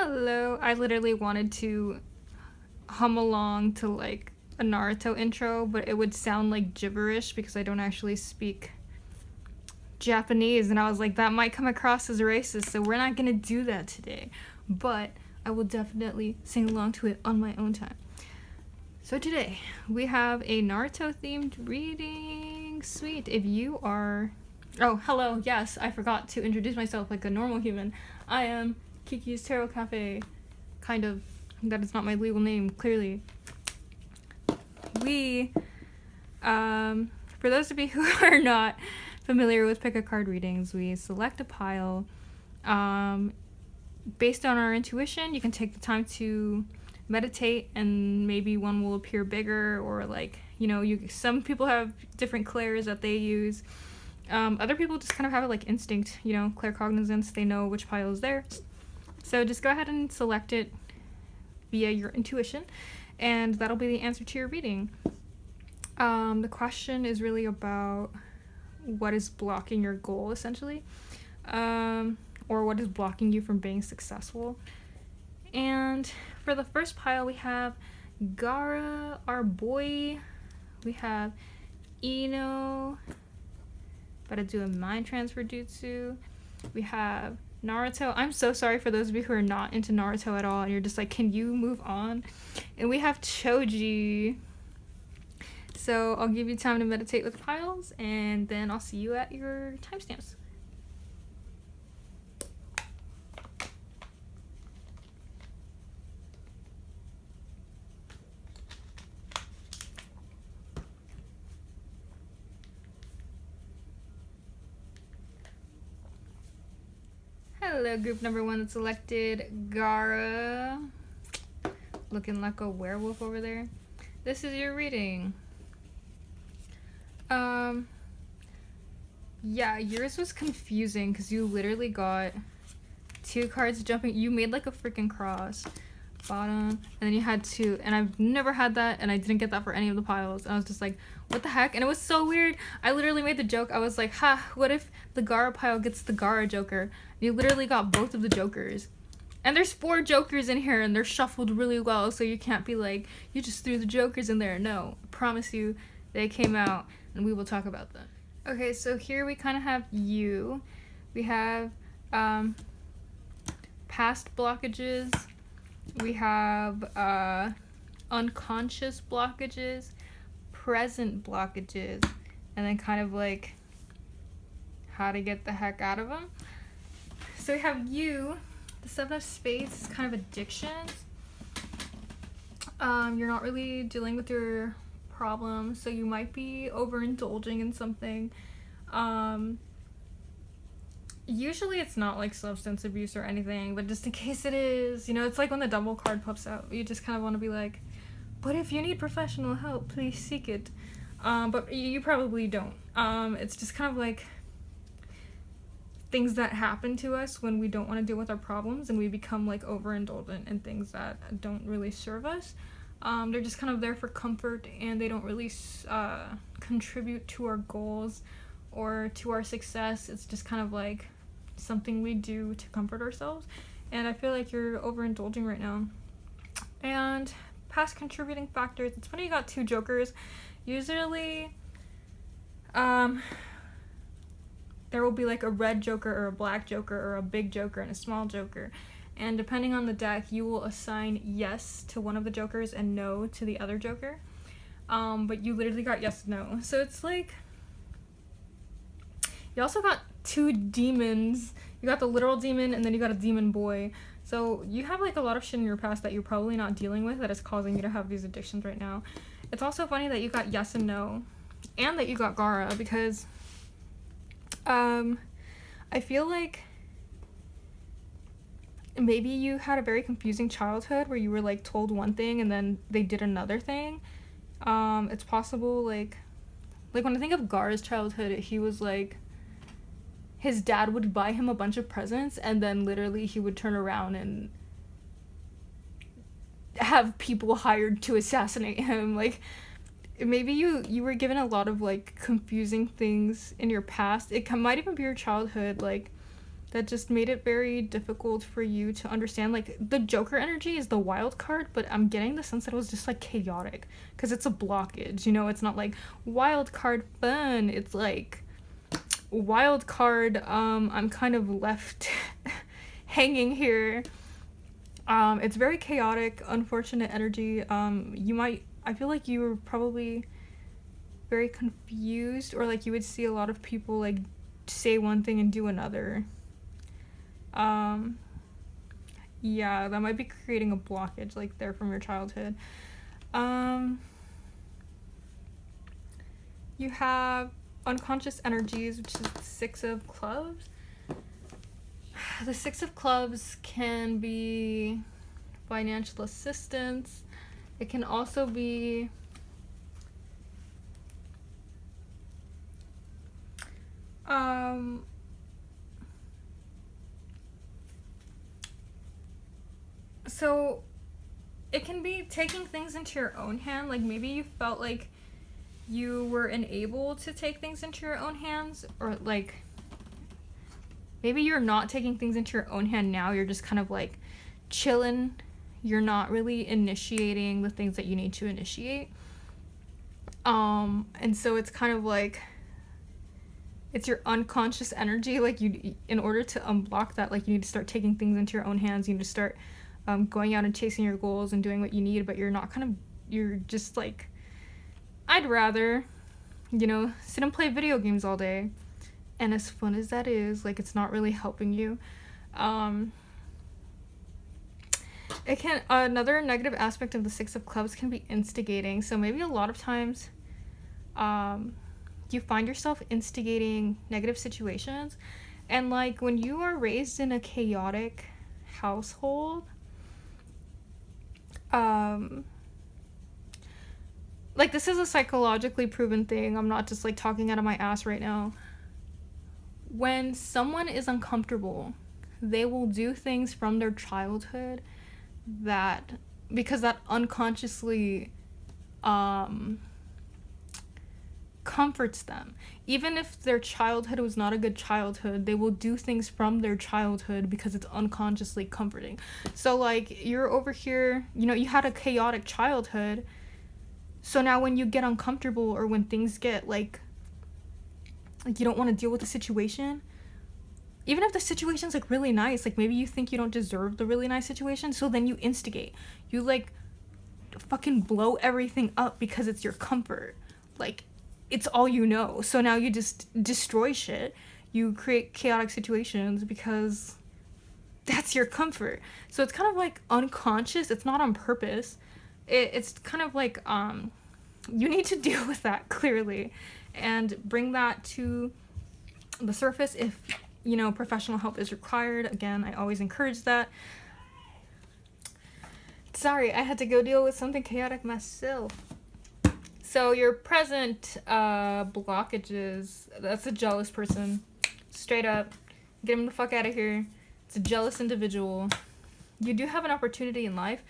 Hello. I literally wanted to hum along to like a Naruto intro, but it would sound like gibberish because I don't actually speak Japanese, and I was like, that might come across as racist, so we're not gonna do that today. But I will definitely sing along to it on my own time. So today we have a Naruto themed reading. Sweet. If you are. Oh, hello. Yes, I forgot to introduce myself like a normal human. I am Kiki's Tarot Cafe. Kind of. That is not my legal name, clearly. For those of you who are not familiar with pick a card readings, we select a pile. Based on our intuition, you can take the time to meditate, and maybe one will appear bigger, or like, some people have different clairs that they use. Other people just kind of have it like instinct, claircognizance. They know which pile is there. So just go ahead and select it via your intuition, and that'll be the answer to your reading. The question is really about what is blocking your goal, essentially, or what is blocking you from being successful. And for the first pile, we have Gaara, our boy. We have Ino, about to do a mind transfer jutsu. We have Naruto. I'm so sorry for those of you who are not into Naruto at all, and you're just like, can you move on? And we have Choji. So I'll give you time to meditate with piles, and then I'll see you at your timestamps. Hello, group number 1 that selected Gaara. Looking like a werewolf over there. This is your reading. Yeah, yours was confusing because you literally got 2 cards jumping. You made like a freaking cross. Bottom, and then you had 2, and I've never had that, and I didn't get that for any of the piles, and I was just like, what the heck? And it was so weird. I literally made the joke. I was like, what if the Gaara pile gets the Gaara Joker? And you literally got both of the Jokers. And there's 4 Jokers in here, and they're shuffled really well, so you can't be like, you just threw the Jokers in there. No, I promise you, they came out, and we will talk about them. Okay, so here we kind of have you. We have past blockages. We have unconscious blockages, present blockages, and then kind of like how to get the heck out of them. So we have you. The 7 of Spades is kind of addictions. You're not really dealing with your problems, so you might be overindulging in something. Usually it's not like substance abuse or anything, but just in case it is, it's like when the double card pops out, you just kind of want to be like, but if you need professional help, please seek it. But you probably don't. It's just kind of like things that happen to us when we don't want to deal with our problems, and we become like overindulgent in things that don't really serve us. They're just kind of there for comfort, and they don't really contribute to our goals or to our success. It's just kind of like something we do to comfort ourselves, and I feel like you're overindulging right now. And past contributing factors, it's funny you got 2 Jokers. Usually there will be like a red Joker or a black Joker or a big Joker and a small Joker, and depending on the deck, you will assign yes to one of the Jokers and no to the other Joker. But you literally got yes, no. So it's like, you also got 2 demons. You got the literal demon, and then you got a demon boy. So you have like a lot of shit in your past that you're probably not dealing with that is causing you to have these addictions right now. It's also funny that you got yes and no, and that you got Gaara, because I feel like maybe you had a very confusing childhood where you were like told one thing and then they did another thing. It's possible, like when I think of Gaara's childhood, he was like, his dad would buy him a bunch of presents, and then literally he would turn around and have people hired to assassinate him. Like, maybe you were given a lot of like confusing things in your past. It might even be your childhood. Like, that just made it very difficult for you to understand. Like, the Joker energy is the wild card, but I'm getting the sense that it was just like chaotic because it's a blockage, you know. It's not like wild card fun, it's like wild card, I'm kind of left hanging here. It's very chaotic, unfortunate energy. I feel like you were probably very confused, or like you would see a lot of people like say one thing and do another. Yeah, that might be creating a blockage like there from your childhood. You have unconscious energies, which is the Six of Clubs. The Six of Clubs can be financial assistance. It can also be so it can be taking things into your own hand. Like, maybe you felt like you were unable to take things into your own hands, or like maybe you're not taking things into your own hand now. You're just kind of like chilling. You're not really initiating the things that you need to initiate. And so it's kind of like it's your unconscious energy. Like, you, in order to unblock that, like, you need to start taking things into your own hands. You need to start going out and chasing your goals and doing what you need, but you're just like, I'd rather, you know, sit and play video games all day. And as fun as that is, like, it's not really helping you. It can, another negative aspect of the Six of Clubs can be instigating. So maybe a lot of times, you find yourself instigating negative situations. And like, when you are raised in a chaotic household, like, this is a psychologically proven thing. I'm not just like talking out of my ass right now. When someone is uncomfortable, they will do things from their childhood that, because that unconsciously comforts them. Even if their childhood was not a good childhood, they will do things from their childhood because it's unconsciously comforting. So like, you're over here, you know, you had a chaotic childhood, so now when you get uncomfortable, or when things get like you don't want to deal with the situation, even if the situation's like really nice, like maybe you think you don't deserve the really nice situation, so then you instigate. You like fucking blow everything up because it's your comfort. Like, it's all you know. So now you just destroy shit. You create chaotic situations because that's your comfort. So it's kind of like unconscious. It's not on purpose. It's kind of like you need to deal with that clearly and bring that to the surface if, you know, professional help is required. Again, I always encourage that. Sorry, I had to go deal with something chaotic myself. So your present blockages, that's a jealous person. Straight up. Get him the fuck out of here. It's a jealous individual. You do have an opportunity in life.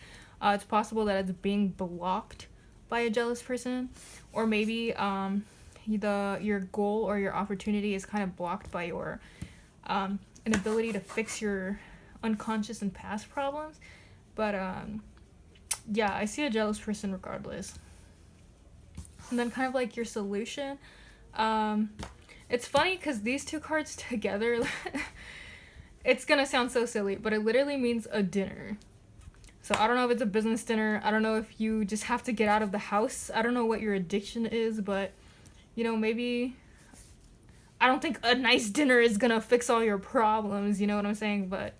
It's possible that it's being blocked by a jealous person, or maybe your goal or your opportunity is kind of blocked by your inability to fix your unconscious and past problems. But yeah, I see a jealous person regardless. And then kind of like your solution, it's funny because these two cards together, it's gonna sound so silly, but it literally means a dinner. So I don't know if it's a business dinner. I don't know if you just have to get out of the house. I don't know what your addiction is, but, you know, maybe, I don't think a nice dinner is gonna fix all your problems, you know what I'm saying? But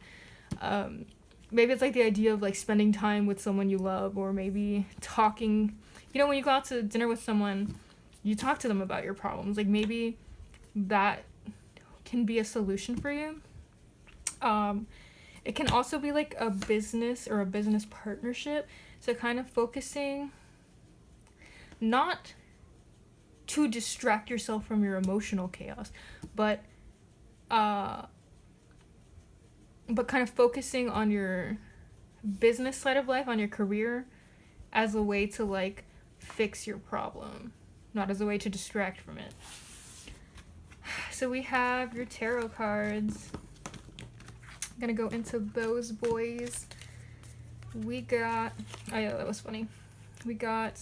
maybe it's like the idea of like spending time with someone you love, or maybe talking, you know, when you go out to dinner with someone, you talk to them about your problems. Like, maybe that can be a solution for you. It can also be like a business or a business partnership. So kind of focusing not to distract yourself from your emotional chaos, but kind of focusing on your business side of life, on your career, as a way to like fix your problem, not as a way to distract from it. So we have your tarot cards. gonna go into those boys. We got, oh yeah, that was funny. We got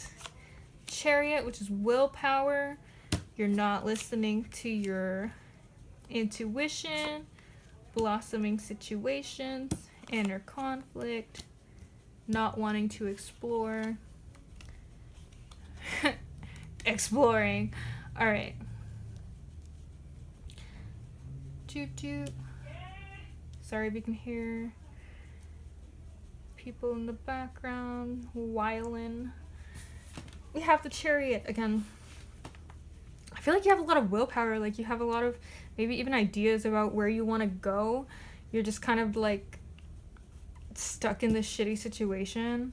Chariot, which is willpower. You're not listening to your intuition. Blossoming situations. Inner conflict. Not wanting to explore. Exploring. Alright. Toot toot. Sorry if you can hear people in the background whiling. We have the Chariot again. I feel like you have a lot of willpower, like you have a lot of maybe even ideas about where you want to go. You're just kind of like stuck in this shitty situation.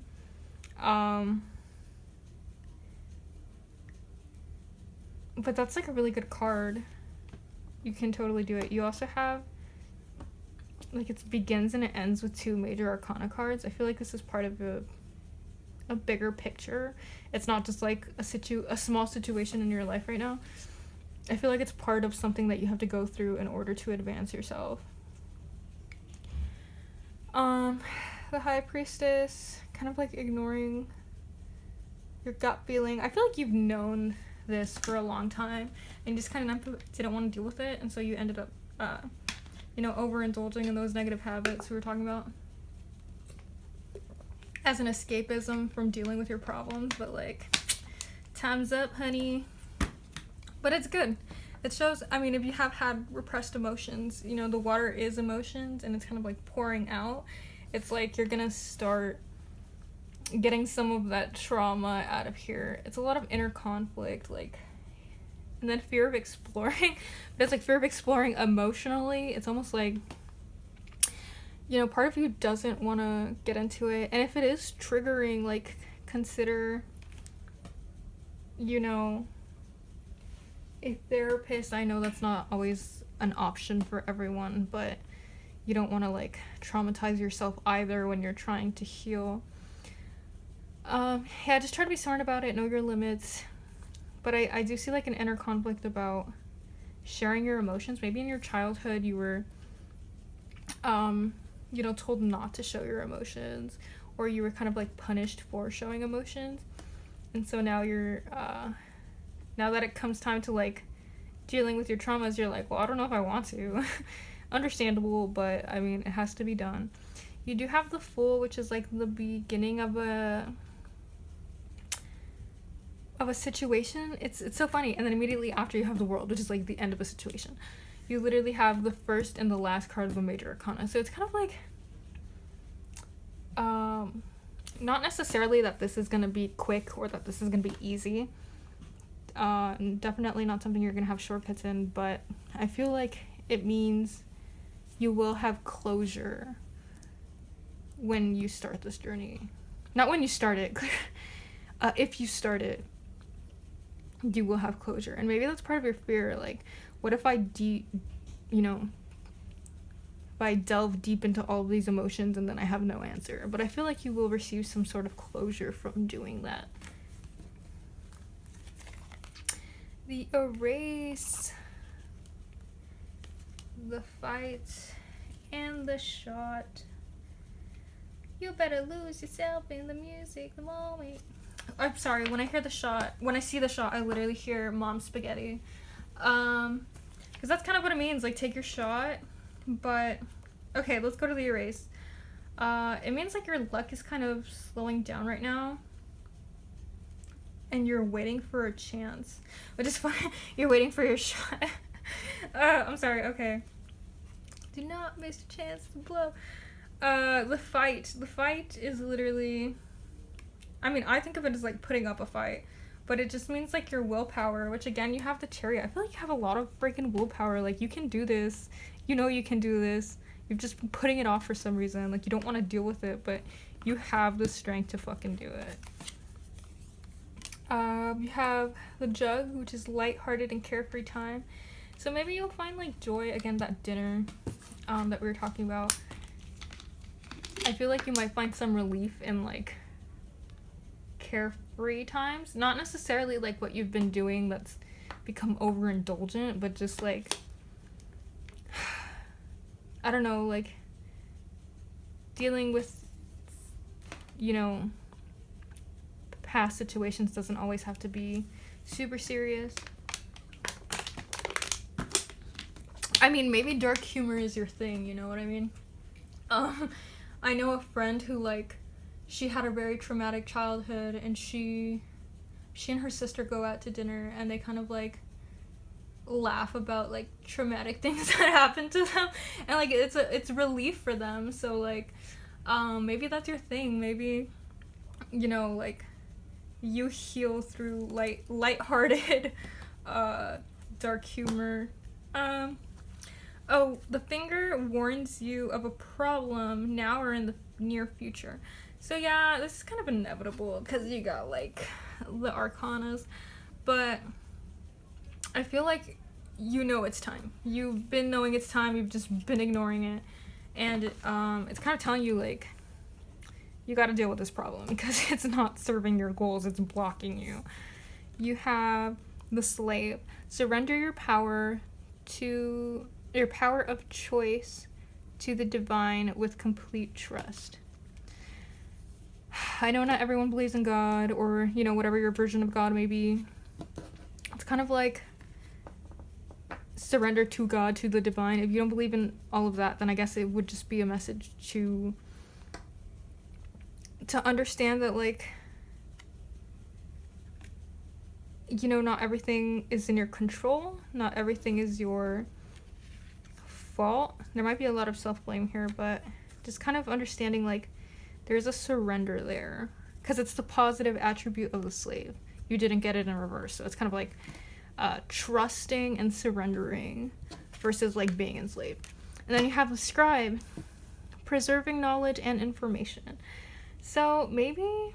But that's like a really good card. You can totally do it. You also have like it begins and it ends with 2 major arcana cards. I feel like this is part of a bigger picture. It's not just like a small situation in your life right now. I feel like it's part of something that you have to go through in order to advance yourself. The High Priestess, kind of like ignoring your gut feeling. I feel like you've known this for a long time and just kind of didn't want to deal with it, and so you ended up overindulging in those negative habits we were talking about as an escapism from dealing with your problems. But like, time's up, honey. But it's good. It shows, I mean, if you have had repressed emotions, the water is emotions and it's kind of like pouring out. It's like you're gonna start getting some of that trauma out of here. It's a lot of inner conflict, like, and then fear of exploring. But it's like fear of exploring emotionally. It's almost like, part of you doesn't want to get into it. And if it is triggering, like, consider, a therapist. I know that's not always an option for everyone, but you don't want to, like, traumatize yourself either when you're trying to heal. Just try to be smart about it, know your limits. But I do see, like, an inner conflict about sharing your emotions. Maybe in your childhood you were, told not to show your emotions, or you were kind of, like, punished for showing emotions. And so now you're, now that it comes time to, like, dealing with your traumas, you're like, well, I don't know if I want to. Understandable, but, I mean, it has to be done. You do have the Fool, which is, like, the beginning of a situation. It's so funny. And then immediately after you have the World, which is, like, the end of a situation. You literally have the first and the last card of a major arcana. So it's kind of like, not necessarily that this is going to be quick or that this is going to be easy. Definitely not something you're going to have shortcuts in, but I feel like it means you will have closure when you start this journey. Not when you start it. If you start it, you will have closure. And maybe that's part of your fear. Like, what if I if I delve deep into all of these emotions and then I have no answer? But I feel like you will receive some sort of closure from doing that. The Erase, the Fight, and the Shot. You better lose yourself in the music the moment. I'm sorry, when I see the shot, I literally hear Mom Spaghetti. Because that's kind of what it means, like, take your shot. But, okay, let's go to the Erase. It means, like, your luck is kind of slowing down right now. And you're waiting for a chance. Which is fine. You're waiting for your shot. I'm sorry, okay. Do not miss a chance to blow. The Fight. The Fight is literally, I mean, I think of it as, like, putting up a fight. But it just means, like, your willpower, which, again, you have the Chariot. I feel like you have a lot of freaking willpower. Like, you can do this. You know you can do this. You've just been putting it off for some reason. Like, you don't want to deal with it, but you have the strength to fucking do it. You have the Jug, which is lighthearted and carefree time. So maybe you'll find, like, joy, again, that dinner that we were talking about. I feel like you might find some relief in, like, carefree times. Not necessarily, like, what you've been doing that's become overindulgent, but just, like, I don't know, like, dealing with, you know, past situations doesn't always have to be super serious. I mean, maybe dark humor is your thing, you know what I mean? I know a friend who, like, she had a very traumatic childhood, and she and her sister go out to dinner, and they kind of, like, laugh about, like, traumatic things that happened to them, and, like, it's relief for them. So, like, maybe that's your thing. Maybe, you know, like, you heal through lighthearted dark humor. Oh, the finger warns you of a problem now or in the near future. So yeah, this is kind of inevitable because you got, like, the arcanas, but I feel like you know it's time. You've been knowing it's time, you've just been ignoring it, and it's kind of telling you, like, you got to deal with this problem because it's not serving your goals, it's blocking you. You have the slave. Surrender your power of choice to the divine with complete trust. I know not everyone believes in God, or, you know, whatever your version of God may be. It's kind of like surrender to God, to the divine. If you don't believe in all of that, then I guess it would just be a message to understand that, like, you know, not everything is in your control, not everything is your fault. There might be a lot of self-blame here, but just kind of understanding, like, there's a surrender there, because it's the positive attribute of the slave. You didn't get it in reverse, so it's kind of like trusting and surrendering versus, like, being enslaved. And then you have the scribe, preserving knowledge and information. So maybe,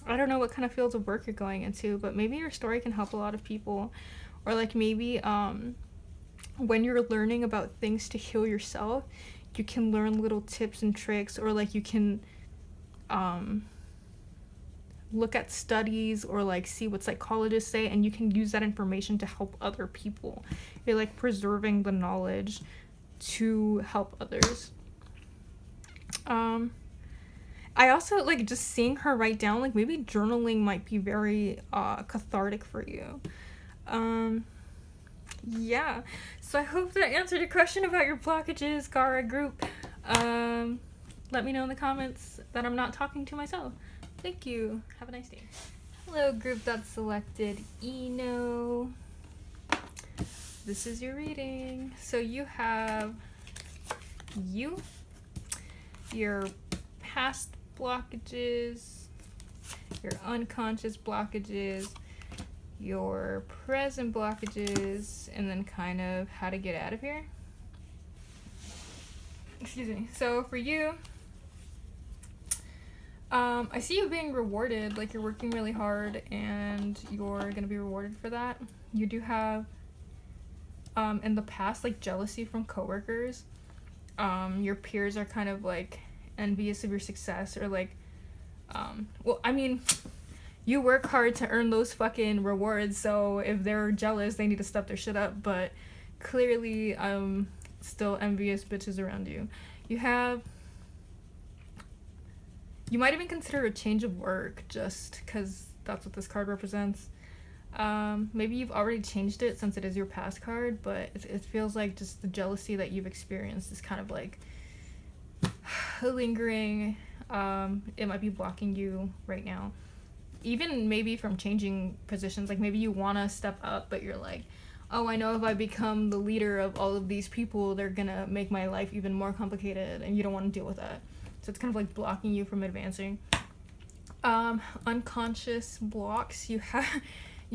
I don't know what kind of fields of work you're going into, but maybe your story can help a lot of people. Or, like, maybe when you're learning about things to heal yourself, you can learn little tips and tricks, or, like, you can look at studies, or, like, see what psychologists say, and you can use that information to help other people. You're, like, preserving the knowledge to help others. I also, like, just seeing her write down, like, maybe journaling might be very cathartic for you. Yeah, so I hope that answered your question about your blockages, Gara group. Let me know in the comments that I'm not talking to myself. Thank you. Have a nice day. Hello, group that's selected Eno. This is your reading. So you have your past blockages, your unconscious blockages, your present blockages, and then kind of how to get out of here. Excuse me. So for you, I see you being rewarded, like, you're working really hard and you're gonna be rewarded for that. You do have in the past, like, jealousy from coworkers. Your peers are kind of, like, envious of your success, or, like, well, I mean, you work hard to earn those fucking rewards, so if they're jealous, they need to step their shit up. But clearly, still envious bitches around you. You might even consider a change of work, just because that's what this card represents. Maybe you've already changed it since it is your past card, but it feels like just the jealousy that you've experienced is kind of, like, lingering. It might be blocking you right now. Even maybe from changing positions, like, maybe you want to step up, but you're like, oh, I know if I become the leader of all of these people, they're gonna make my life even more complicated, and you don't want to deal with that. So it's kind of, like, blocking you from advancing. Unconscious blocks. You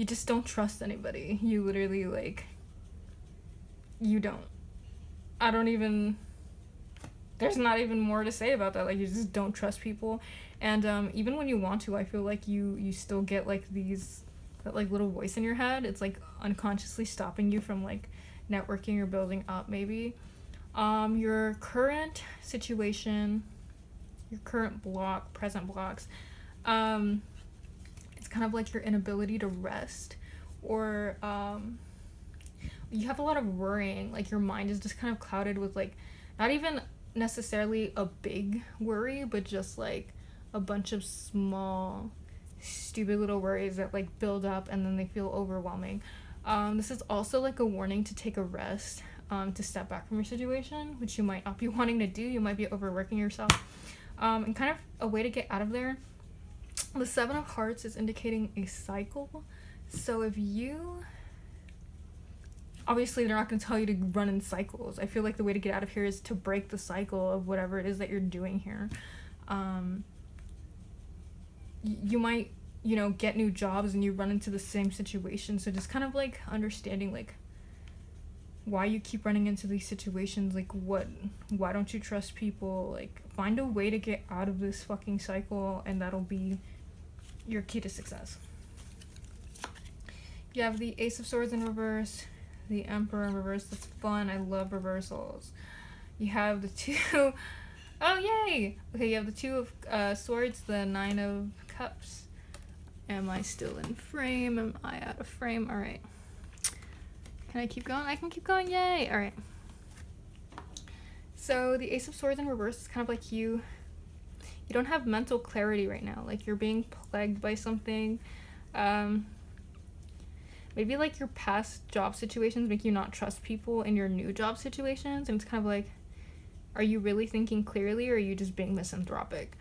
just don't trust anybody. You literally, like, you don't. There's not even more to say about that. Like, you just don't trust people. And even when you want to, I feel like you still get, like, that, like, little voice in your head. It's, like, unconsciously stopping you from, like, networking or building up, maybe. Your current situation, your current present blocks, it's kind of like your inability to rest, or you have a lot of worrying. Like, your mind is just kind of clouded with, like, not even necessarily a big worry, but just like a bunch of small stupid little worries that like build up and then they feel overwhelming. This is also like a warning to take a rest, to step back from your situation, which you might not be wanting to do. You might be overworking yourself, and kind of a way to get out of there. The Seven of Hearts is indicating a cycle. So if you, obviously they're not going to tell you to run in cycles. I feel like the way to get out of here is to break the cycle of whatever it is that you're doing here. You might, you know, get new jobs and you run into the same situation. So just kind of like understanding like why you keep running into these situations, like why don't you trust people? Like find a way to get out of this fucking cycle, and that'll be your key to success. You have the Ace of Swords in reverse, the Emperor in reverse. That's fun. I love reversals. You have the two. Oh, yay! Okay, you have the Two of Swords, the Nine of Cups. Am I still in frame? Am I out of frame? Alright. Can I keep going? I can keep going. Yay! Alright. So, the Ace of Swords in reverse is kind of like you don't have mental clarity right now. Like, you're being plagued by something. Maybe, like, your past job situations make you not trust people in your new job situations. And it's kind of like, are you really thinking clearly, or are you just being misanthropic?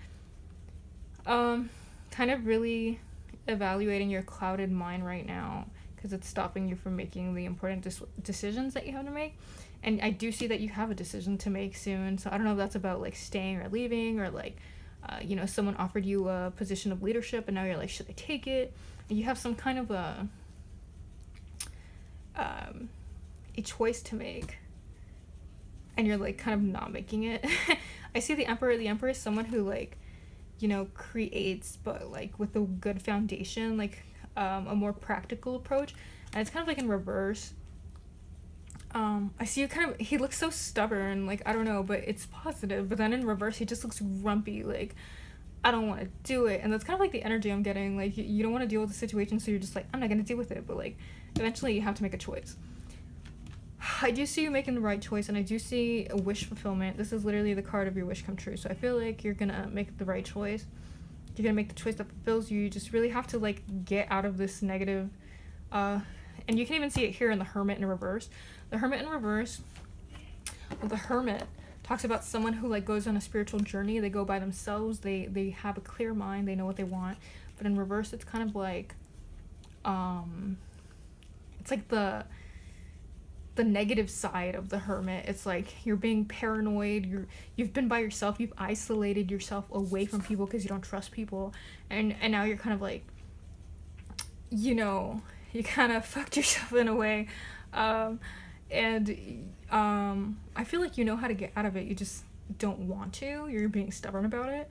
Kind of really evaluating your clouded mind right now, because it's stopping you from making the important decisions that you have to make. And I do see that you have a decision to make soon. So I don't know if that's about, like, staying or leaving, or, like, you know, someone offered you a position of leadership and now you're like, should I take it? And you have some kind of a choice to make, and you're like kind of not making it. I see the Emperor. The Emperor is someone who, like, you know, creates, but like with a good foundation, like a more practical approach. And it's kind of like in reverse. I see you kind of, he looks so stubborn, like, I don't know, but it's positive. But then in reverse, he just looks grumpy, like, I don't want to do it. And that's kind of like the energy I'm getting. Like, you don't want to deal with the situation, so you're just like, I'm not going to deal with it. But, like, eventually you have to make a choice. I do see you making the right choice, and I do see a wish fulfillment. This is literally the card of your wish come true. So I feel like you're going to make the right choice. You're going to make the choice that fulfills you. You just really have to, like, get out of this negative, and you can even see it here in the Hermit in reverse. The Hermit in reverse, well, the Hermit talks about someone who, like, goes on a spiritual journey. They go by themselves. They have a clear mind. They know what they want. But in reverse, it's kind of like, it's like the negative side of the Hermit. It's like you're being paranoid. You've been by yourself. You've isolated yourself away from people because you don't trust people. And now you're kind of like, you know, you kind of fucked yourself in a way. I feel like you know how to get out of it. You just don't want to. You're being stubborn about it.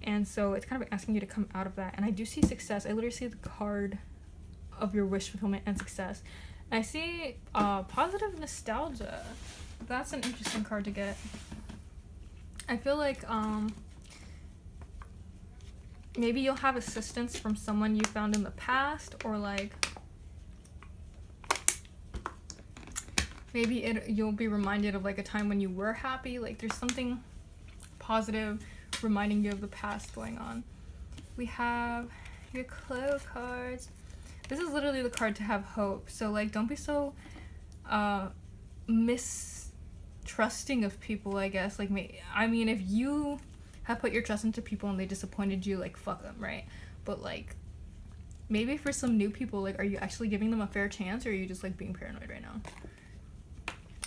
And so it's kind of asking you to come out of that. And I do see success. I literally see the card of your wish fulfillment and success. And I see positive nostalgia. That's an interesting card to get. I feel like maybe you'll have assistance from someone you found in the past, or like maybe you'll be reminded of like a time when you were happy. Like there's something positive reminding you of the past going on. We have your Clo cards. This is literally the card to have hope. So like don't be so mistrusting of people, I guess. Like I mean, if you have put your trust into people and they disappointed you, like fuck them, right? But like maybe for some new people, like are you actually giving them a fair chance, or are you just like being paranoid right now?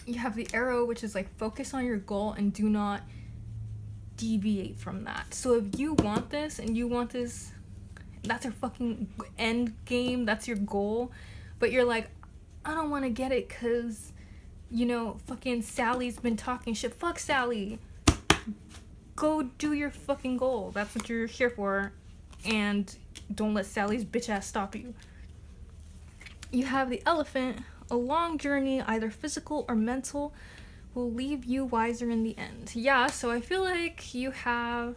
You have the Arrow, which is like focus on your goal and do not deviate from that. So if you want this and you want this, that's your fucking end game, that's your goal, but you're like, I don't want to get it because, you know, fucking Sally's been talking shit. Fuck Sally. Go do your fucking goal. That's what you're here for, and don't let Sally's bitch ass stop you. You have the Elephant. A long journey, either physical or mental, will leave you wiser in the end. Yeah, so I feel like you have...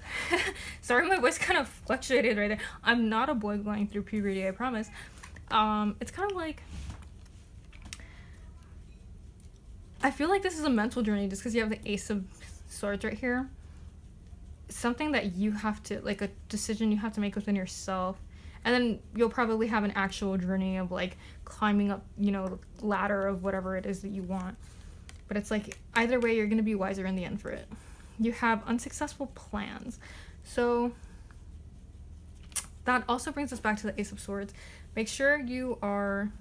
Sorry, my voice kind of fluctuated right there. I'm not a boy going through puberty, I promise. It's kind of like... I feel like this is a mental journey just because you have the Ace of swords right here, something that you have to, like, a decision you have to make within yourself. And then you'll probably have an actual journey of like climbing up, you know, the ladder of whatever it is that you want. But it's like either way, you're going to be wiser in the end for it. You have unsuccessful plans. So that also brings us back to the Ace of Swords. Make sure you are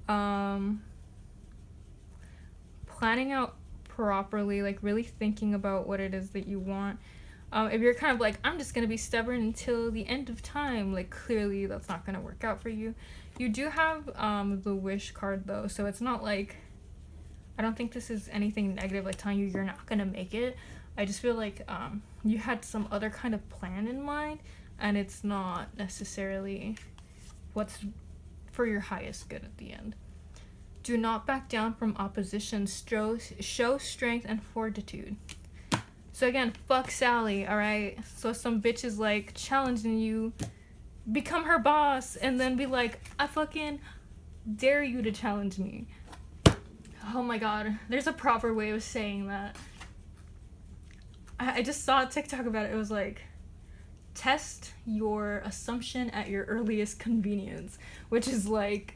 planning out properly, like really thinking about what it is that you want. If you're kind of like, I'm just going to be stubborn until the end of time, like clearly that's not going to work out for you. You do have the wish card though, so it's not like, I don't think this is anything negative, like telling you you're not going to make it. I just feel like you had some other kind of plan in mind, and it's not necessarily what's for your highest good at the end. Do not back down from opposition. Show strength and fortitude. So again, fuck Sally, alright? So some bitch is like challenging you, become her boss, and then be like, I fucking dare you to challenge me. Oh my god, there's a proper way of saying that. I just saw a TikTok about it. It was like, test your assumption at your earliest convenience, which is like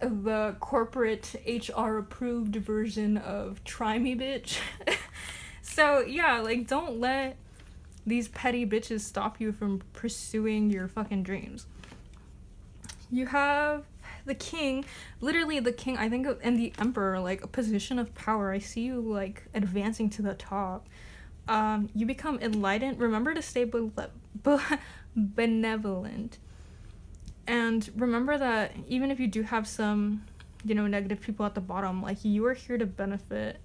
the corporate HR approved version of try me bitch. So yeah, like don't let these petty bitches stop you from pursuing your fucking dreams. You have the king, literally the king, I think, and the emperor, like a position of power. I see you like advancing to the top. You become enlightened. Remember to stay benevolent. And remember that even if you do have some, you know, negative people at the bottom, like you are here to benefit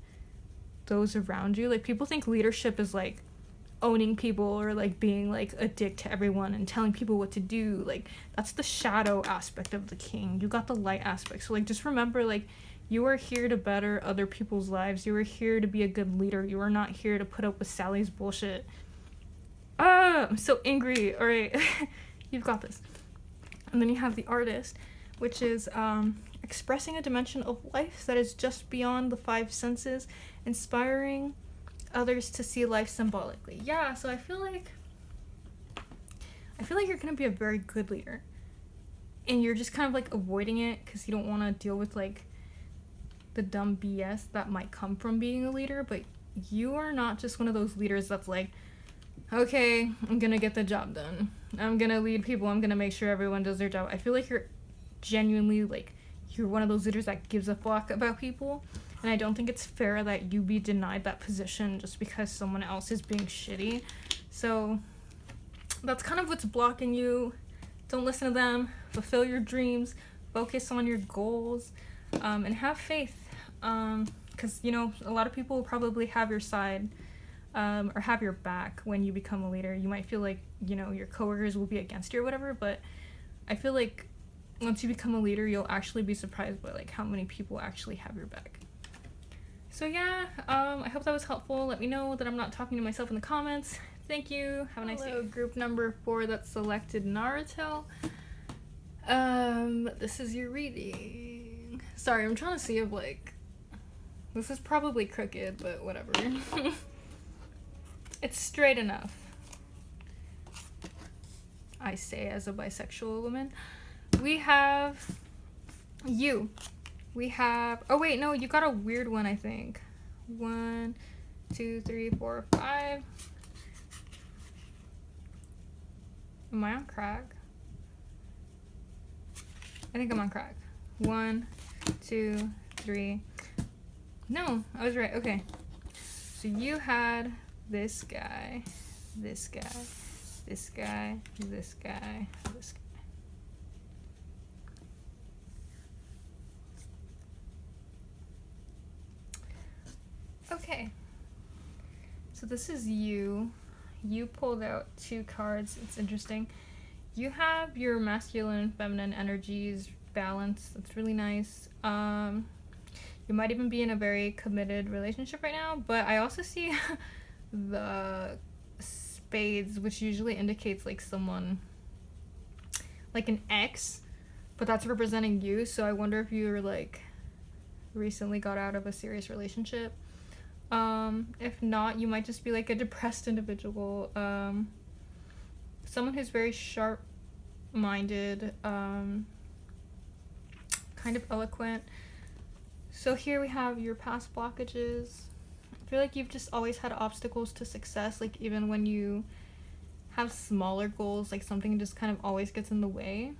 those around you. Like people think leadership is like owning people or like being like a dick to everyone and telling people what to do. Like that's the shadow aspect of the king. You got the light aspect. So like just remember, like you are here to better other people's lives. You are here to be a good leader. You are not here to put up with Sally's bullshit. I'm so angry. All right. You've got this. And then you have the artist, which is expressing a dimension of life that is just beyond the five senses, inspiring others to see life symbolically. Yeah, so I feel like you're gonna be a very good leader, and you're just kind of like avoiding it because you don't want to deal with like the dumb BS that might come from being a leader. But you are not just one of those leaders that's like, okay, I'm gonna get the job done, I'm gonna lead people, I'm gonna make sure everyone does their job. I feel like you're genuinely like, you're one of those leaders that gives a fuck about people, and I don't think it's fair that you be denied that position just because someone else is being shitty. So that's kind of what's blocking you. Don't listen to them. Fulfill your dreams. Focus on your goals, and have faith. Because, you know, a lot of people will probably have your side, or have your back when you become a leader. You might feel like, you know, your coworkers will be against you or whatever, but I feel like once you become a leader, you'll actually be surprised by like how many people actually have your back. So yeah, I hope that was helpful. Let me know that I'm not talking to myself in the comments. Thank you. Have a nice day. Group number 4 that selected Naruto. This is your reading. Sorry, I'm trying to see if like, this is probably crooked, but whatever. It's straight enough, I say as a bisexual woman. We have you. We have, oh wait, no, you got a weird one, I think. 1, 2, 3, 4, 5. Am I on crack? I think I'm on crack. 1, 2, 3. No, I was right. Okay. So you had this guy, this guy, this guy, this guy, this guy. Okay, so this is you. You pulled out 2 cards. It's interesting. You have your masculine and feminine energies balanced. That's really nice. You might even be in a very committed relationship right now, but I also see the spades, which usually indicates like someone, like an ex, but that's representing you. So I wonder if you're like recently got out of a serious relationship. If not, you might just be like a depressed individual. Someone who's very sharp minded, kind of eloquent. So here we have your past blockages. I feel like you've just always had obstacles to success, like even when you have smaller goals, like something just kind of always gets in the way.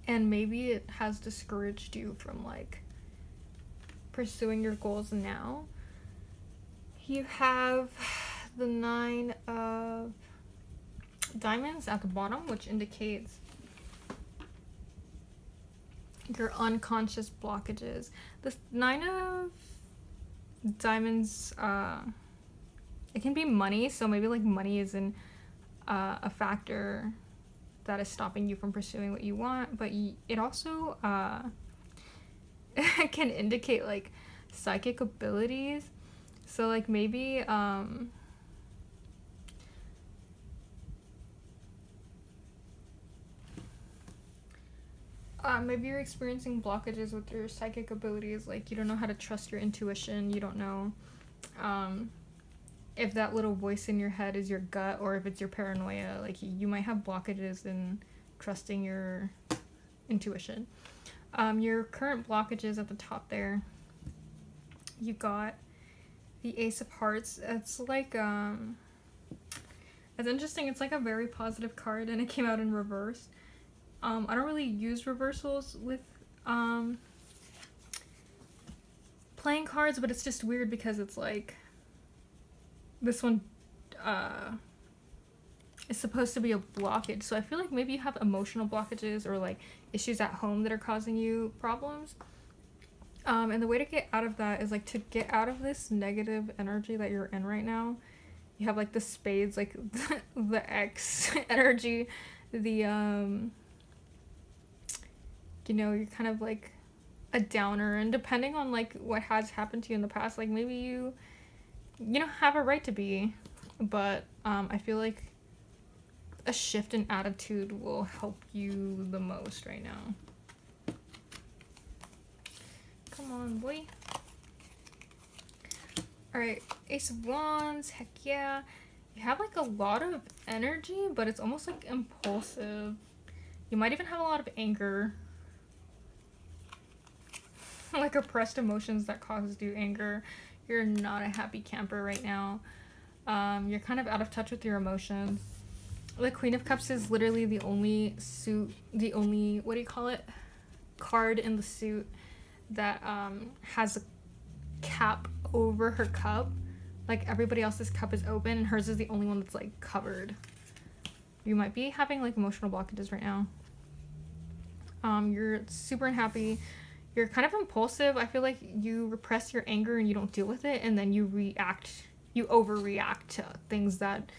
And maybe it has discouraged you from like pursuing your goals now. You have the 9 of Diamonds at the bottom, which indicates your unconscious blockages. The 9 of Diamonds, it can be money, so maybe like money isn't a factor that is stopping you from pursuing what you want, but it also can indicate like psychic abilities. So like maybe maybe you're experiencing blockages with your psychic abilities, like you don't know how to trust your intuition, you don't know if that little voice in your head is your gut or if it's your paranoia. Like you might have blockages in trusting your intuition. Your current blockages at the top there, you got the Ace of Hearts. It's like it's interesting, it's like a very positive card and it came out in reverse. I don't really use reversals with playing cards, but it's just weird because it's like this one is supposed to be a blockage. So I feel like maybe you have emotional blockages or like issues at home that are causing you problems. And the way to get out of that is like to get out of this negative energy that you're in right now. You have like the spades, like the X energy, the you know, you're kind of like a downer, and depending on like what has happened to you in the past, like maybe you know, have a right to be, but I feel like a shift in attitude will help you the most right now. Come on, boy. Alright, Ace of Wands, heck yeah. You have like a lot of energy, but it's almost like impulsive. You might even have a lot of anger. Like repressed emotions that caused you anger. You're not a happy camper right now. You're kind of out of touch with your emotions. The Queen of Cups is literally the only what do you call it? Card in the suit that has a cap over her cup. Like everybody else's cup is open and hers is the only one that's like covered. You might be having like emotional blockages right now. You're super unhappy. You're kind of impulsive. I feel like you repress your anger and you don't deal with it, and then you overreact to things that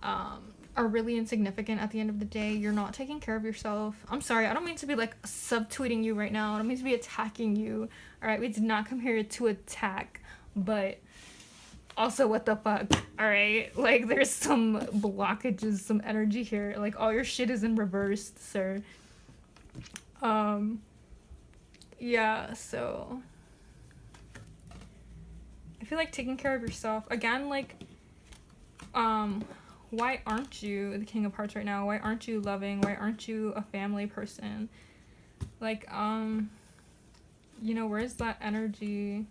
are really insignificant at the end of the day. You're not taking care of yourself. I'm sorry, I don't mean to be like subtweeting you right now. I don't mean to be attacking you. Alright, we did not come here to attack, but also what the fuck, alright? Like there's some blockages, some energy here. Like all your shit is in reverse, sir. Yeah, so I feel like taking care of yourself again, like why aren't you the King of Hearts right now? Why aren't you loving? Why aren't you a family person? Like you know, where's that energy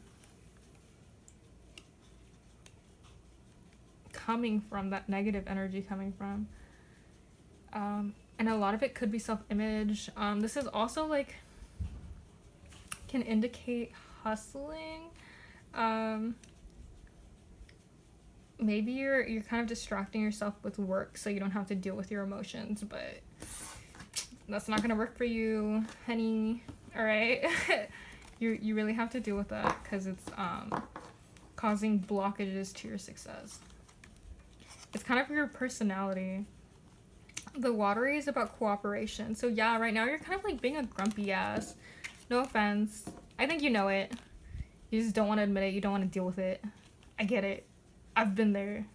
coming from, that negative energy coming from? And a lot of it could be self-image. This is also like can indicate hustling. Maybe you're kind of distracting yourself with work so you don't have to deal with your emotions, but that's not gonna work for you, honey. All right. you really have to deal with that because it's causing blockages to your success. It's kind of your personality. The Watery is about cooperation. So yeah, right now you're kind of like being a grumpy ass. No offense. I think you know it. You just don't want to admit it. You don't want to deal with it. I get it. I've been there.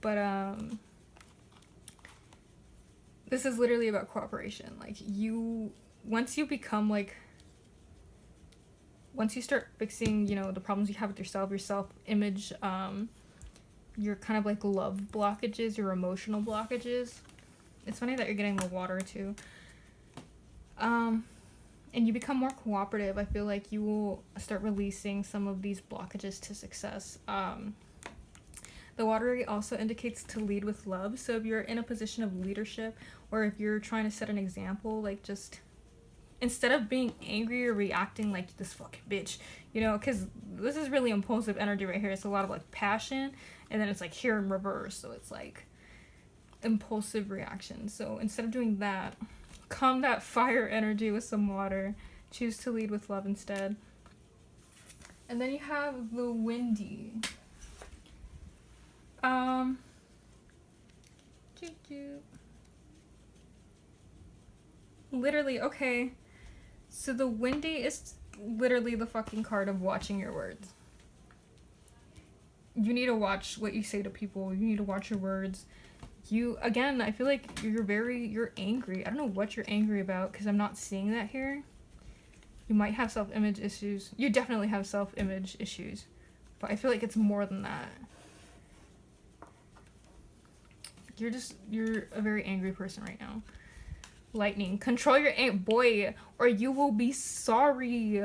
But this is literally about cooperation. Like once you become like once you start fixing, you know, the problems you have with yourself, your self-image, your kind of like love blockages, your emotional blockages. It's funny that you're getting the water too. And you become more cooperative. I feel like you will start releasing some of these blockages to success. The water also indicates to lead with love. So if you're in a position of leadership, or if you're trying to set an example, like just instead of being angry or reacting like this fucking bitch, you know, because this is really impulsive energy right here. It's a lot of like passion, and then it's like here in reverse. So it's like impulsive reaction. So instead of doing that, calm that fire energy with some water. Choose to lead with love instead. And then you have the windy. Literally, okay. So the windy is literally the fucking card of watching your words. You need to watch what you say to people. You need to watch your words. You, again, I feel like you're angry. I don't know what you're angry about, because I'm not seeing that here. You might have self-image issues. You definitely have self-image issues. But I feel like it's more than that. You're a very angry person right now. Lightning. Control your boy, or you will be sorry.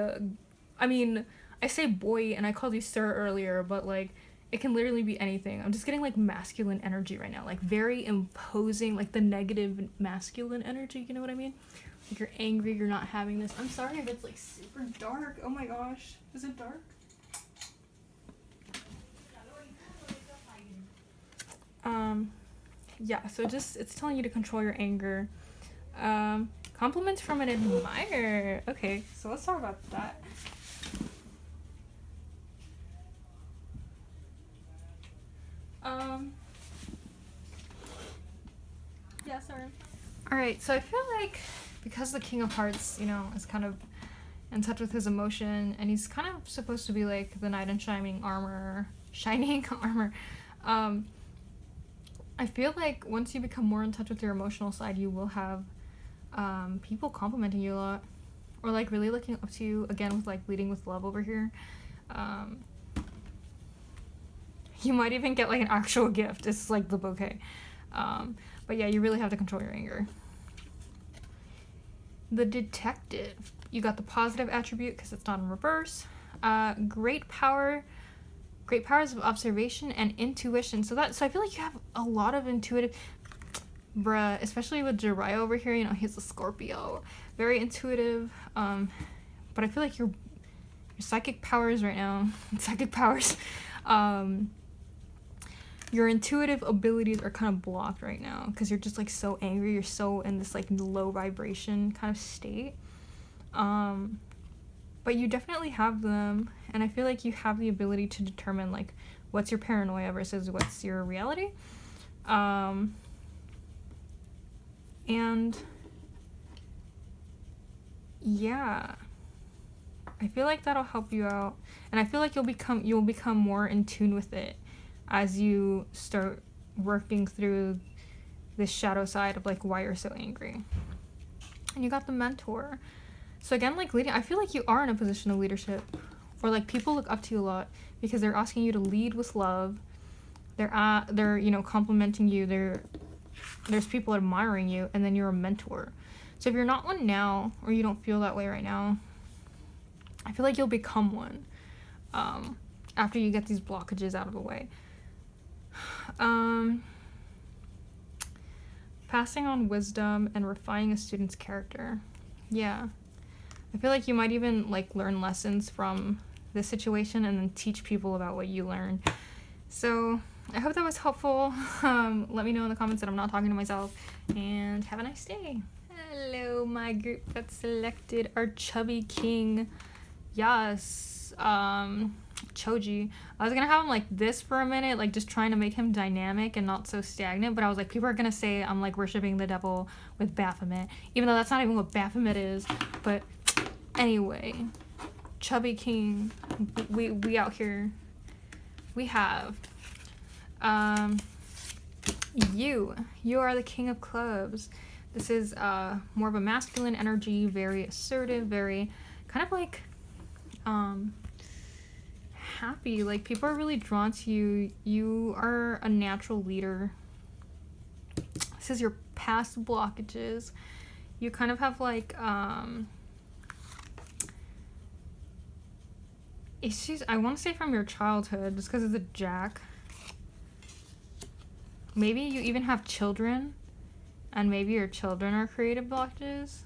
I mean, I say boy, and I called you sir earlier, but like, it can literally be anything. I'm just getting like masculine energy right now, like very imposing, like the negative masculine energy, you know what I mean? Like you're angry, you're not having this. I'm sorry if it's like super dark. Oh my gosh. Is it dark? Yeah, so it's telling you to control your anger. Compliments from an admirer. Okay, so let's talk about that. Yeah, sorry. Alright, so I feel like because the King of Hearts, you know, is kind of in touch with his emotion, and he's kind of supposed to be like the knight in shining armor. I feel like once you become more in touch with your emotional side, you will have people complimenting you a lot, or like really looking up to you, again with like leading with love over here. You might even get like an actual gift. It's like the bouquet. But yeah, you really have to control your anger. The detective. You got the positive attribute because it's not in reverse. Great powers of observation and intuition. So I feel like you have a lot of intuitive, especially with Jiraiya over here. You know, he's a Scorpio, very intuitive. But I feel like your psychic powers right now, your intuitive abilities are kind of blocked right now because you're just like so angry. You're so in this like low vibration kind of state. But you definitely have them, and I feel like you have the ability to determine like what's your paranoia versus what's your reality. And yeah, I feel like that'll help you out, and I feel like you'll become more in tune with it as you start working through this shadow side of like why you're so angry. And you got the mentor. So again, like leading, I feel like you are in a position of leadership, or like people look up to you a lot because they're asking you to lead with love. They're you know, complimenting you. There's people admiring you, and then you're a mentor. So if you're not one now, or you don't feel that way right now, I feel like you'll become one after you get these blockages out of the way. Passing on wisdom and refining a student's character. Yeah. I feel like you might even like learn lessons from this situation and then teach people about what you learned. So I hope that was helpful. Let me know in the comments that I'm not talking to myself, and have a nice day. Hello, my group that selected our chubby king. Yes. Choji. I was gonna have him like this for a minute, like just trying to make him dynamic and not so stagnant, but I was like, people are gonna say I'm like worshiping the devil with Baphomet, even though that's not even what Baphomet is. But anyway, chubby king, we out here. We have you are the king of clubs. This is more of a masculine energy, very assertive, very kind of like happy. Like, people are really drawn to you. You are a natural leader. This is your past blockages. You kind of have like issues, I want to say from your childhood, just because it's a Jack. Maybe you even have children, and maybe your children are creative blockages.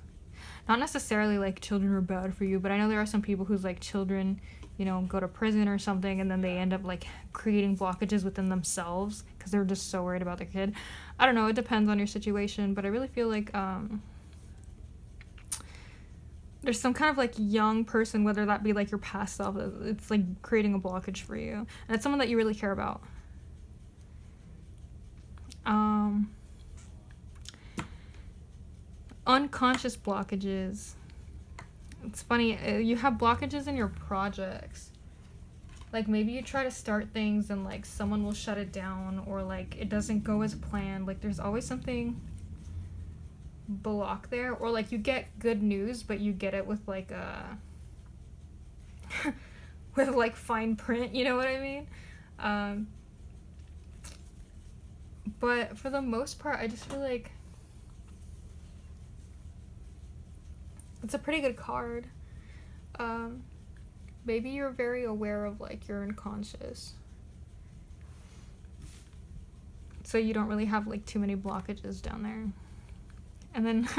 Not necessarily like children are bad for you, but I know there are some people whose like children, you know, go to prison or something, and then they end up like creating blockages within themselves because they're just so worried about their kid. I don't know, it depends on your situation, but I really feel like there's some kind of like young person, whether that be like your past self, it's like creating a blockage for you, and it's someone that you really care about. Unconscious blockages. It's funny, you have blockages in your projects. Like, maybe you try to start things and like someone will shut it down, or like it doesn't go as planned. Like, there's always something block there, or like you get good news, but you get it with like a with like fine print, you know what I mean? But for the most part, I just feel like it's a pretty good card. Maybe you're very aware of like your unconscious, so you don't really have like too many blockages down there. And then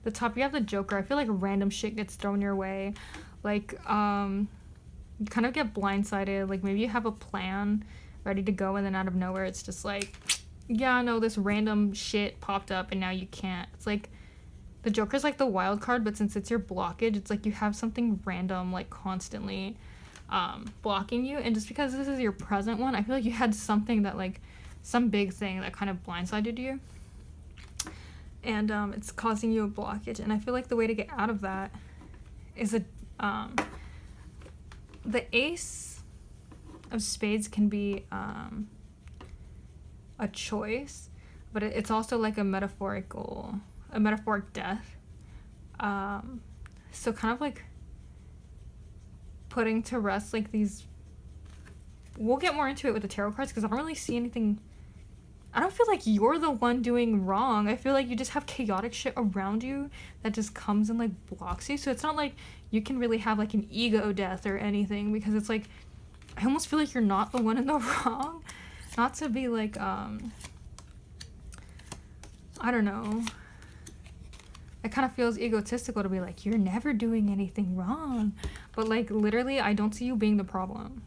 the top, you have the Joker. I feel like random shit gets thrown your way. Like, you kind of get blindsided. Like, maybe you have a plan ready to go, and then out of nowhere, it's just like, yeah, no, this random shit popped up, and now you can't. It's like, the Joker's like the wild card, but since it's your blockage, it's like you have something random, like, constantly blocking you. And just because this is your present one, I feel like you had something that, like, some big thing that kind of blindsided you. And it's causing you a blockage, and I feel like the way to get out of that is the Ace of Spades can be a choice, but it's also like a metaphoric death. So kind of like putting to rest like these. We'll get more into it with the tarot cards because I don't really see anything. I don't feel like you're the one doing wrong. I feel like you just have chaotic shit around you that just comes and like blocks you. So it's not like you can really have like an ego death or anything, because it's like I almost feel like you're not the one in the wrong. Not to be like I don't know. It kind of feels egotistical to be like, you're never doing anything wrong. But like literally, I don't see you being the problem.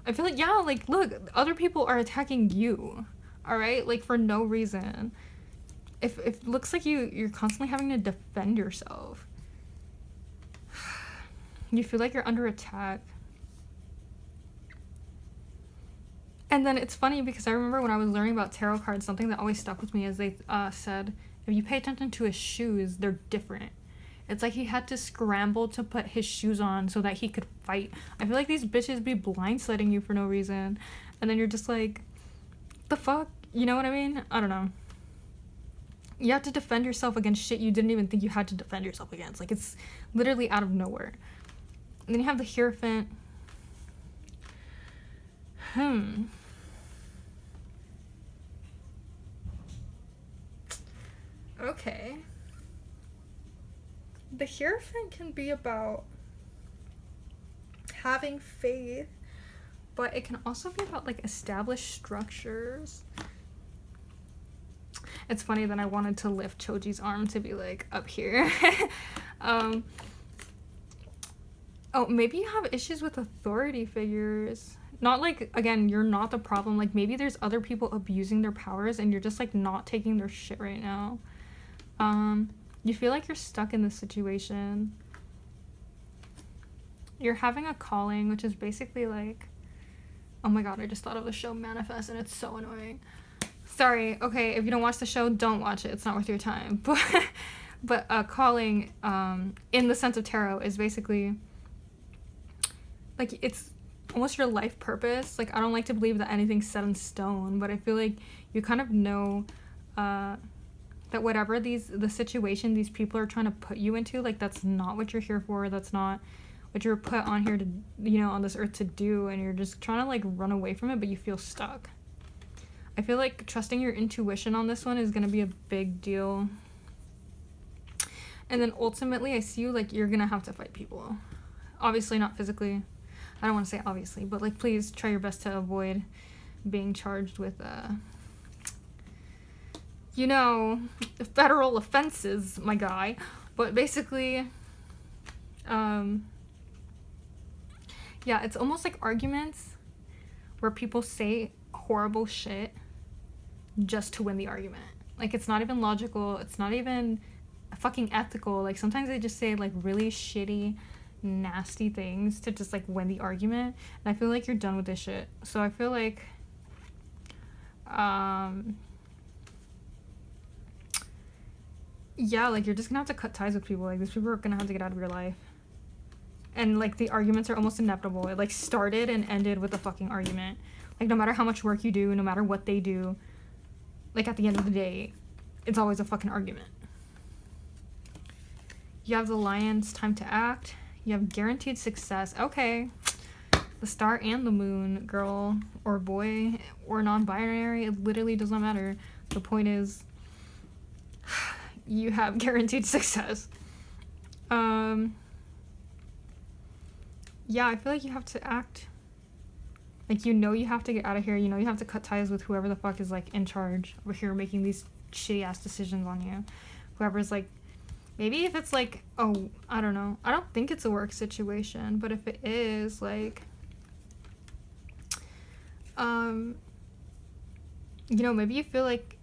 I feel like, yeah, like, look, other people are attacking you, all right? Like, for no reason. If it looks like you're constantly having to defend yourself. You feel like you're under attack. And then it's funny because I remember when I was learning about tarot cards, something that always stuck with me is they said, if you pay attention to his shoes, they're different. It's like he had to scramble to put his shoes on so that he could fight. I feel like these bitches be blindsiding you for no reason. And then you're just like, the fuck? You know what I mean? I don't know. You have to defend yourself against shit you didn't even think you had to defend yourself against. Like, it's literally out of nowhere. And then you have the Hierophant. Okay. The Hierophant can be about having faith, but it can also be about like established structures. It's funny that I wanted to lift Choji's arm to be like up here. Oh, maybe you have issues with authority figures. Not like, again, you're not the problem. Like, maybe there's other people abusing their powers and you're just like not taking their shit right now. You feel like you're stuck in this situation. You're having a calling, which is basically like, oh my god, I just thought of the show Manifest and it's so annoying. Sorry, okay, if you don't watch the show, don't watch it. It's not worth your time. But calling, in the sense of tarot, is basically like, it's almost your life purpose. Like, I don't like to believe that anything's set in stone, but I feel like you kind of know that whatever the situation these people are trying to put you into, like, that's not what you're here for. That's not what you're put on here to, you know, on this earth to do, and you're just trying to like run away from it, but you feel stuck. I feel like trusting your intuition on this one is going to be a big deal. And then ultimately, I see you like you're going to have to fight people. Obviously, not physically. I don't want to say obviously, but like please try your best to avoid being charged with, you know, federal offenses, my guy. But basically, yeah, it's almost like arguments where people say horrible shit just to win the argument. Like, it's not even logical. It's not even fucking ethical. Like, sometimes they just say, like, really shitty, nasty things to just, like, win the argument. And I feel like you're done with this shit. So I feel like, yeah, like, you're just gonna have to cut ties with people. Like, these people are gonna have to get out of your life. And, like, the arguments are almost inevitable. It, like, started and ended with a fucking argument. Like, no matter how much work you do, no matter what they do, like, at the end of the day, it's always a fucking argument. You have the Lion's time to act. You have guaranteed success. Okay. The star and the moon, girl or boy or non-binary, it literally does not matter. The point is, you have guaranteed success. Yeah, I feel like you have to act. Like, you know you have to get out of here. You know you have to cut ties with whoever the fuck is, like, in charge over here making these shitty-ass decisions on you. Whoever's, like, maybe if it's, like, oh, I don't know. I don't think it's a work situation, but if it is, like, you know, maybe you feel like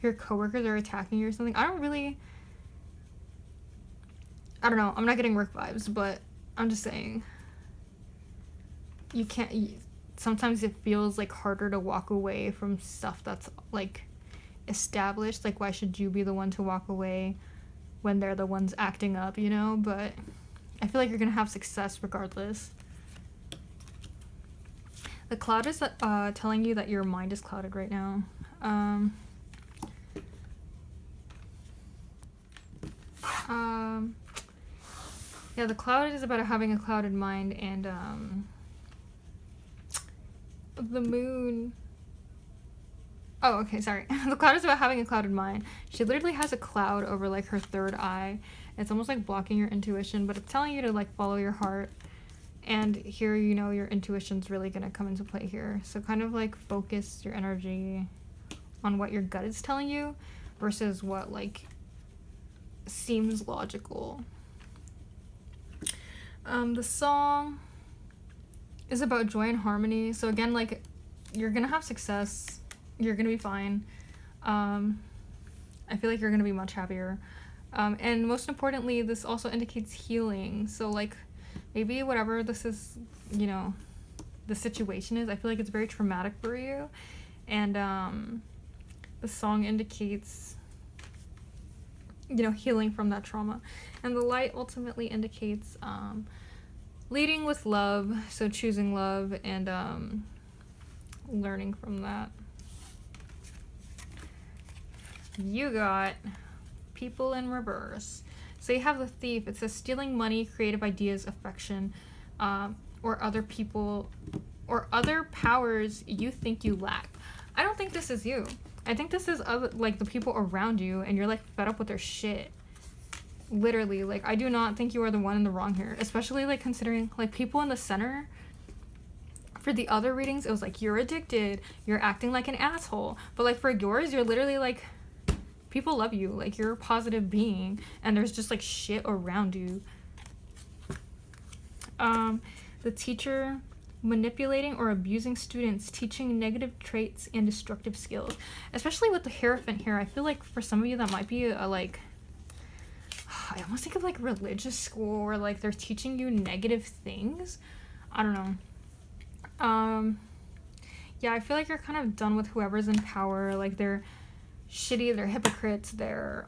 your coworkers are attacking you or something. I don't know. I'm not getting work vibes, but I'm just saying. You can't. Sometimes it feels like harder to walk away from stuff that's like established. Like, why should you be the one to walk away when they're the ones acting up, you know? But I feel like you're gonna have success regardless. The cloud is telling you that your mind is clouded right now. Yeah, the cloud is about having a clouded mind, and the moon. Oh, okay, sorry. The cloud is about having a clouded mind. She literally has a cloud over, like, her third eye. It's almost like blocking your intuition, but it's telling you to, like, follow your heart. And here, you know, your intuition's really gonna come into play here. So kind of, like, focus your energy on what your gut is telling you versus what, like, seems logical. The song is about joy and harmony. So again, like, you're gonna have success. You're gonna be fine. I feel like you're gonna be much happier. And most importantly, this also indicates healing. So, like, maybe whatever this is, you know, the situation is, I feel like it's very traumatic for you. And the song indicates, you know, healing from that trauma. And the light ultimately indicates leading with love, so choosing love and learning from that. You got people in reverse. So you have the thief. It says stealing money, creative ideas, affection, or other people, or other powers you think you lack. I don't think this is you. I think this is other, like, the people around you, and you're, like, fed up with their shit. Literally, like, I do not think you are the one in the wrong here, especially, like, considering, like, people in the center. For the other readings, it was like, you're addicted, you're acting like an asshole, but, like, for yours, you're literally, like, people love you, like, you're a positive being, and there's just, like, shit around you. The teacher manipulating or abusing students, teaching negative traits and destructive skills, especially with the Hierophant here. I feel like for some of you that might be a, like, I almost think of, like, religious school where, like, they're teaching you negative things. I don't know. Yeah, I feel like you're kind of done with whoever's in power. Like, they're shitty, they're hypocrites, they're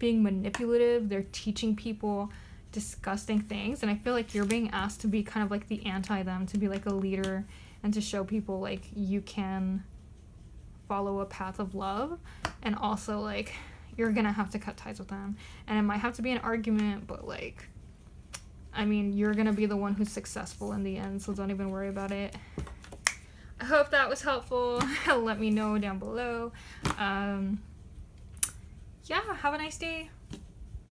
being manipulative, they're teaching people disgusting things, and I feel like you're being asked to be kind of like the anti-them, to be like a leader and to show people, like, you can follow a path of love and also, like, you're gonna have to cut ties with them. And it might have to be an argument, but like, I mean, you're gonna be the one who's successful in the end, so don't even worry about it. I hope that was helpful. Let me know down below. Yeah, have a nice day.